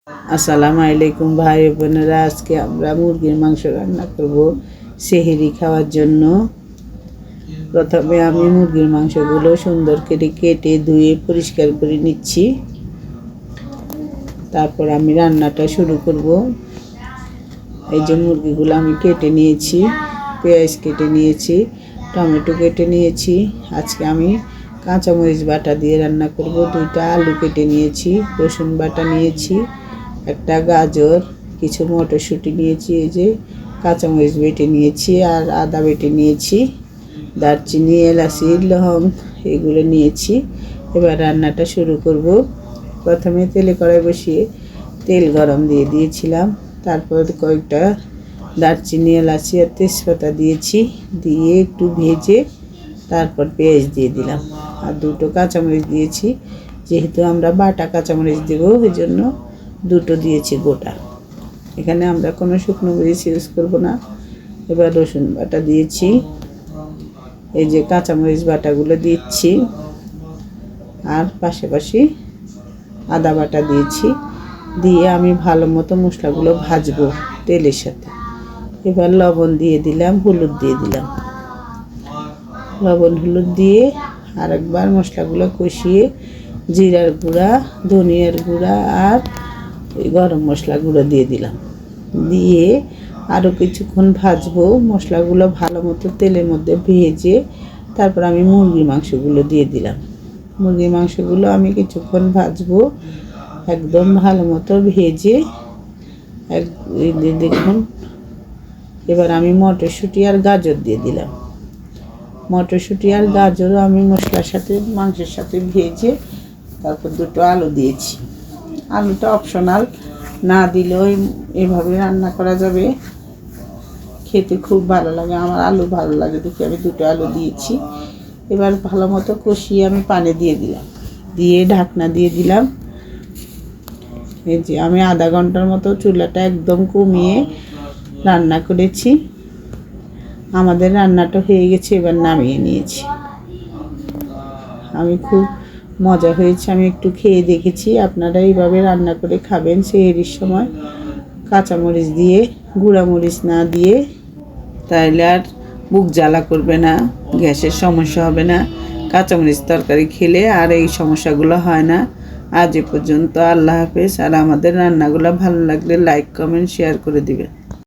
আসসালামু আলাইকুম ভাই বোনেরা, আজকে আমরা মুরগির মাংস রান্না করব সেহরি খাওয়ার জন্য। প্রথমে আমি মুরগির মাংসগুলো সুন্দর করে কেটে ধুয়ে পরিষ্কার করে নিচ্ছি। তারপর আমি রান্নাটা শুরু করব। এই যে মুরগিগুলো আমি কেটে নিয়েছি, পেঁয়াজ কেটে নিয়েছি, টমেটো কেটে নিয়েছি। আজকে আমি কাঁচামরিচ বাটা দিয়ে রান্না করব। 2টা আলু কেটে নিয়েছি, রসুন বাটা নিয়েছি, একটা গাজর, কিছু মটরশুঁটি নিয়েছি, এই যে কাঁচামরিচ বেটে নিয়েছি, আর আদা বেটে নিয়েছি, দারচিনি, এলাচি, লং এগুলো নিয়েছি। এবার রান্নাটা শুরু করব। প্রথমে তেলে কড়াই বসিয়ে তেল গরম দিয়ে দিয়েছিলাম। তারপর কয়েকটা দারচিনি, এলাচি আর তেজপাতা দিয়েছি, দিয়ে একটু ভেজে তারপর পেঁয়াজ দিয়ে দিলাম, আর 2টো কাঁচামরিচ দিয়েছি। যেহেতু আমরা বাটা কাঁচামরিচ দেবো, ওই জন্য 2টো দিয়েছি গোটা। এখানে আমরা কোনো শুকনো মরিচ ইউজ করব না। এবার রসুন বাটা দিয়েছি, এই যে কাঁচামরিচ বাটাগুলো দিচ্ছি, আর পাশাপাশি আদা বাটা দিয়েছি। দিয়ে আমি ভালো মতো মশলাগুলো ভাজবো তেলের সাথে। এবার লবণ দিয়ে দিলাম, হলুদ দিয়ে দিলাম। লবণ হলুদ দিয়ে আরেকবার মশলাগুলো কষিয়ে জিরার গুঁড়া, ধনিয়ার গুঁড়া আর গরম মশলা গুঁড়ো দিয়ে দিলাম। দিয়ে আরও কিছুক্ষণ ভাজবো। মশলাগুলো ভালো মতো তেলের মধ্যে ভেজে তারপর আমি মুরগির মাংসগুলো দিয়ে দিলাম। মুরগির মাংসগুলো আমি কিছুক্ষণ ভাজবো, একদম ভালো মতো ভেজে। দেখুন, এবার আমি মটরশুঁটি আর গাজর দিয়ে দিলাম। মটরশুঁটি আর গাজরও আমি মশলার সাথে, মাংসের সাথে ভেজে তারপর 2টো আলু দিয়েছি। আলুটা অপশনাল, না দিলেও এভাবে রান্না করা যাবে, খেতে খুব ভালো লাগে। আমার আলু ভালো লাগে দেখে আমি 2টো আলু দিয়েছি। এবার ভালো মতো কষিয়ে আমি পানি দিয়ে দিলাম, দিয়ে ঢাকনা দিয়ে দিলাম। এই যে আমি আধা ঘন্টার মতো চুলাটা একদম কমিয়ে রান্না করেছি। আমাদের রান্নাটা হয়ে গেছে, এবার নামিয়ে নিয়েছি। আমি খুব মজা হয়েছে, আমি একটু খেয়ে দেখেছি। আপনারা এইভাবে রান্না করে খাবেন সেহরির সময়, কাঁচামরিচ দিয়ে, গুঁড়ামরিচ না দিয়ে। তাইলে আর বুক জ্বালা করবে না, গ্যাসের সমস্যা হবে না। কাঁচামরিচ তরকারি খেলে আর এই সমস্যাগুলো হয় না। আজ এ পর্যন্ত, আল্লাহ হাফেজ। আর আমাদের রান্নাগুলো ভালো লাগলে লাইক, কমেন্ট, শেয়ার করে দিবেন।